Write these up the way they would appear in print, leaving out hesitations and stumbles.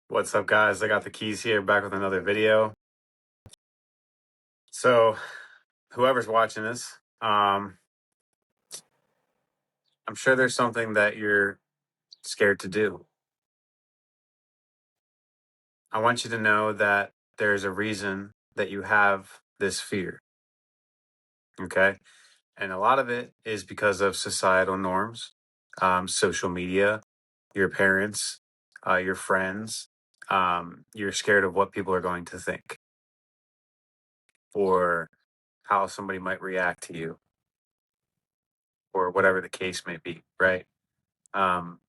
What's up, guys? I got the keys here, back with another video. So, whoever's watching this, I'm sure there's something that you're scared to do. I want you to know that there's a reason that you have this fear, okay? And a lot of it is because of societal norms, social media, your parents, your friends. You're scared of what people are going to think or how somebody might react to you or whatever the case may be, right? Um,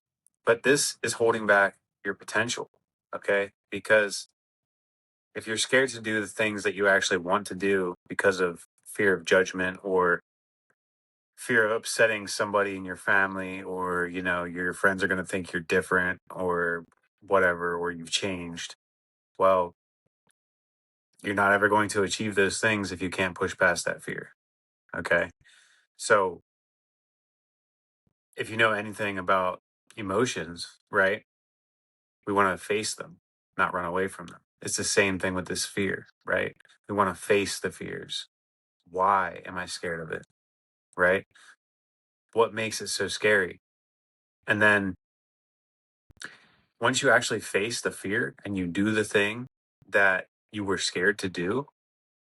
but this is holding back your potential, okay? Because if you're scared to do the things that you actually want to do because of fear of judgment or fear of upsetting somebody in your family, or your friends are going to think you're different or whatever, or you've changed, well, you're not ever going to achieve those things if you can't push past that fear, okay? So if you know anything about emotions, right, we want to face them, not run away from them. It's the same thing with this fear, right? We want to face the fears. Why am I scared of it? Right? What makes it so scary? And then once you actually face the fear and you do the thing that you were scared to do,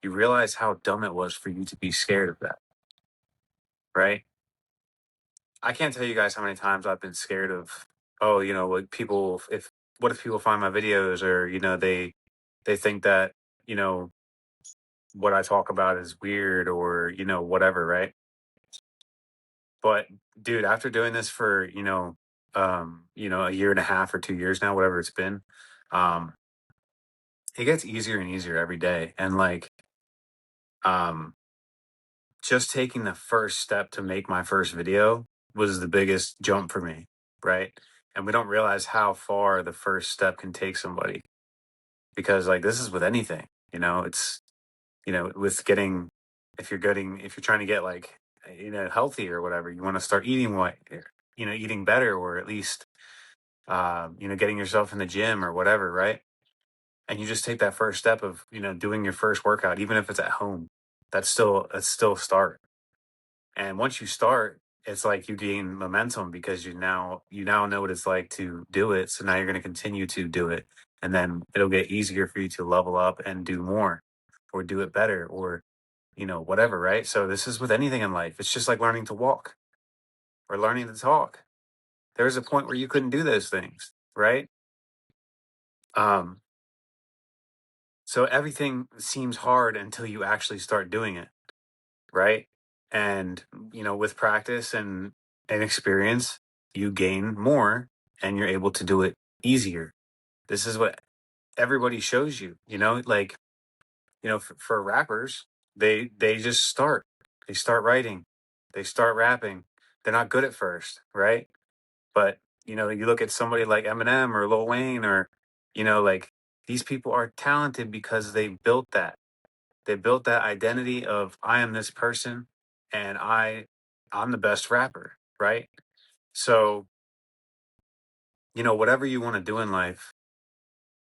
you realize how dumb it was for you to be scared of that, right? I can't tell you guys how many times I've been scared of, oh, like people, if what if people find my videos, or they think that, you know what I talk about is weird, or whatever, right? But dude, after doing this for a year and a half or 2 years now, whatever it's been, um it gets easier and easier every day. And like, um just taking the first step to make my first video was the biggest jump for me, right? And we don't realize how far the first step can take somebody, because like this is with anything, it's with getting, if you're trying to get like, healthy or whatever, you want to start eating eating better, or at least getting yourself in the gym or whatever, right? And you just take that first step of, doing your first workout, even if it's at home. That's still a start. And once you start, it's like you gain momentum, because you now know what it's like to do it. So now you're going to continue to do it. And then it'll get easier for you to level up and do more, or do it better, or whatever, right? So this is with anything in life. It's just like learning to walk or learning to talk. There was a point where you couldn't do those things, right? Um, so everything seems hard until you actually start doing it, right? And with practice and experience, you gain more, and you're able to do it easier. This is what everybody shows you, like, for rappers, they just start. They start writing, they start rapping. They're not good at first, right? But you look at somebody like Eminem or Lil Wayne, or like, these people are talented because they built that identity of, I am this person, and I'm the best rapper, right? So, whatever you want to do in life,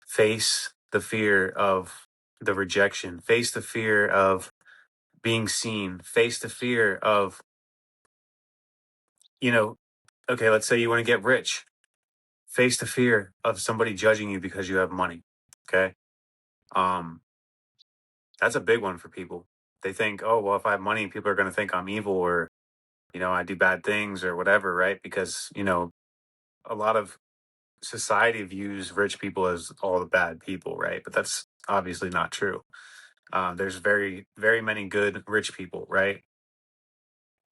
face the fear of the rejection, face the fear of being seen, face the fear of, you know, okay, let's say you want to get rich, face the fear of somebody judging you because you have money. Okay. Um, that's a big one for people. They think, oh, well, if I have money, people are going to think I'm evil, or, I do bad things or whatever, right? Because, a lot of society views rich people as all the bad people, right? But that's obviously not true. There's very, very many good rich people, right?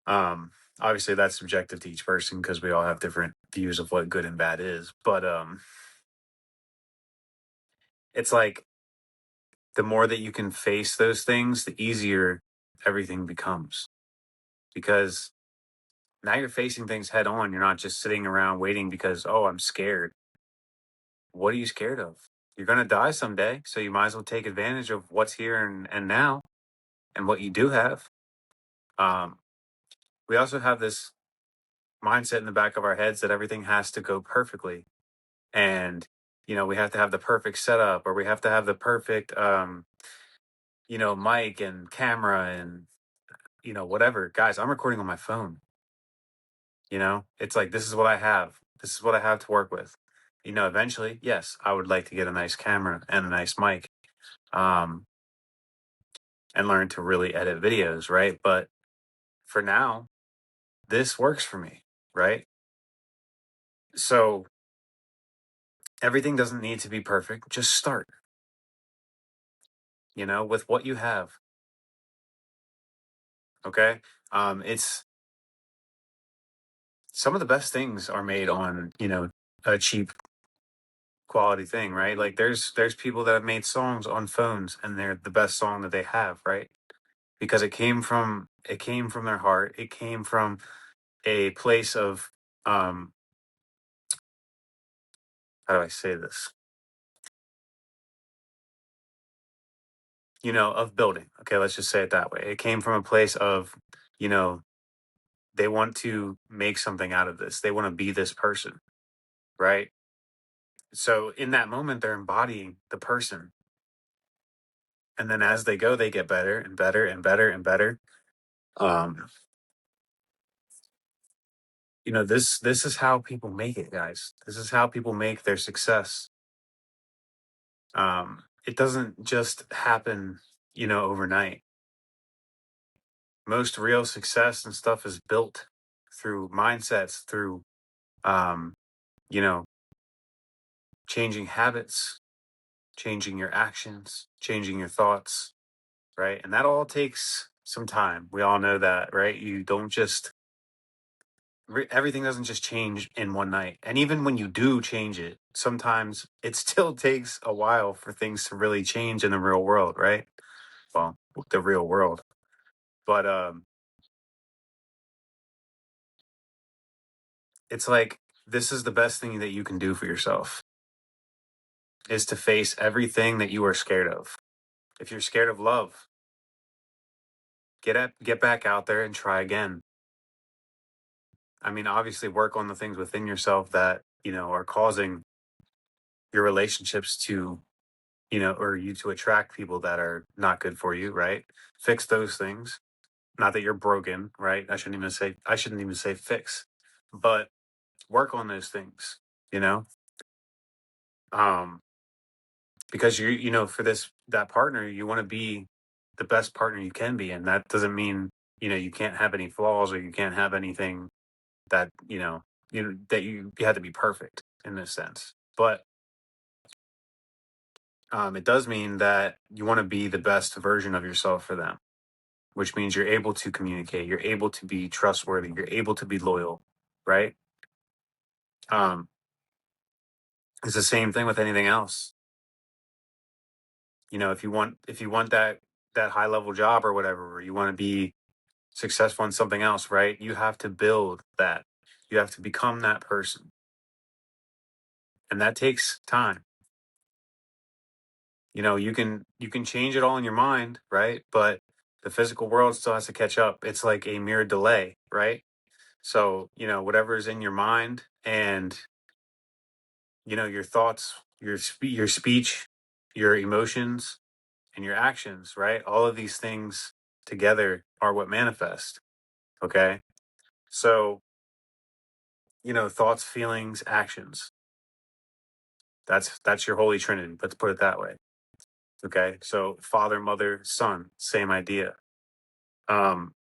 Um, Obviously that's subjective to each person, because we all have different views of what good and bad is. But it's like, the more that you can face those things, the easier everything becomes, because now you're facing things head on. You're not just sitting around waiting because, oh, I'm scared. What are you scared of? You're going to die someday. So you might as well take advantage of what's here and now, and what you do have. Um, we also have this mindset in the back of our heads that everything has to go perfectly. And we have to have the perfect setup, or we have to have the perfect, mic and camera and, whatever. Guys, I'm recording on my phone. It's like, this is what I have. This is what I have to work with. Eventually, yes, I would like to get a nice camera and a nice mic, um, and learn to really edit videos, right? But for now, this works for me, right? So everything doesn't need to be perfect. Just start, with what you have. Okay. It's Some of the best things are made on, a cheap quality thing, right? Like there's people that have made songs on phones and they're the best song that they have, right? Because it came from their heart. It came from a place of, um how do I say this? Of building. Okay, let's just say it that way. It came from a place of, you know, they want to make something out of this. They want to be this person, right? So in that moment, they're embodying the person. And then as they go, they get better and better and better and better. Um, this is how people make it, guys. This is how people make their success. It doesn't just happen, overnight. Most real success and stuff is built through mindsets, through, um, you know, changing habits, changing your actions, changing your thoughts, right? And that all takes some time. We all know that, right? You don't just everything doesn't just change in one night. And even when you do change it, sometimes it still takes a while for things to really change in the real world, right? Well, the real world. But it's like, this is the best thing that you can do for yourself, is to face everything that you are scared of. If you're scared of love, get back out there and try again. I mean, obviously work on the things within yourself that, are causing your relationships to, or you to attract people that are not good for you, right? Fix those things. Not that you're broken, right? I shouldn't even say fix, but work on those things, you know? Um, because for that partner, you want to be the best partner you can be. And that doesn't mean, you can't have any flaws, or you can't have anything that, that you have to be perfect in this sense. But it does mean that you want to be the best version of yourself for them, which means you're able to communicate, you're able to be trustworthy, you're able to be loyal, right? Um, it's the same thing with anything else. If you want that high level job or whatever, or you want to be successful in something else, right? You have to build that. You have to become that person. And that takes time. You can change it all in your mind, right? But the physical world still has to catch up. It's like a mere delay, right? So, whatever is in your mind and, your thoughts, your speech, your emotions, and your actions, right? All of these things together are what manifest. Okay. So, thoughts, feelings, actions. That's your holy trinity. Let's put it that way. Okay. So father, mother, son, same idea. Um,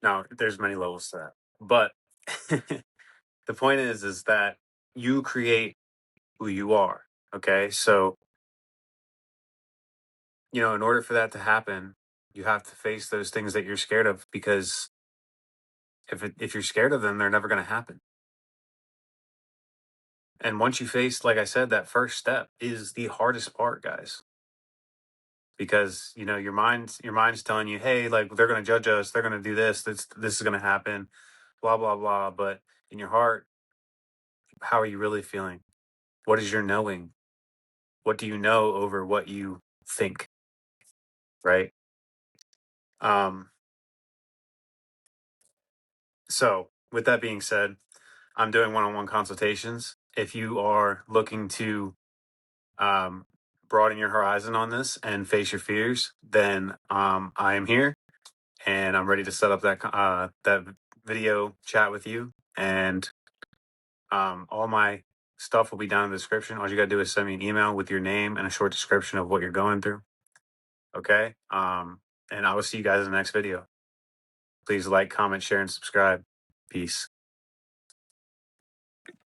Now there's many levels to that. But the point is that you create who you are. Okay. So, in order for that to happen, you have to face those things that you're scared of, because if you're scared of them, they're never going to happen. And once you face, like I said, that first step is the hardest part, guys, because your mind's telling you, hey, like, they're going to judge us, they're going to do this is going to happen, blah blah blah. But in your heart, how are you really feeling? What is your knowing? What do you know over what you think, right? Um, so with that being said, I'm doing one-on-one consultations. if you are looking to broaden your horizon on this and face your fears, then I am here and I'm ready to set up that video chat with you. And all my stuff will be down in the description. All you gotta do is send me an email with your name and a short description of what you're going through. Okay. And I will see you guys in the next video. Please like, comment, share, and subscribe. Peace.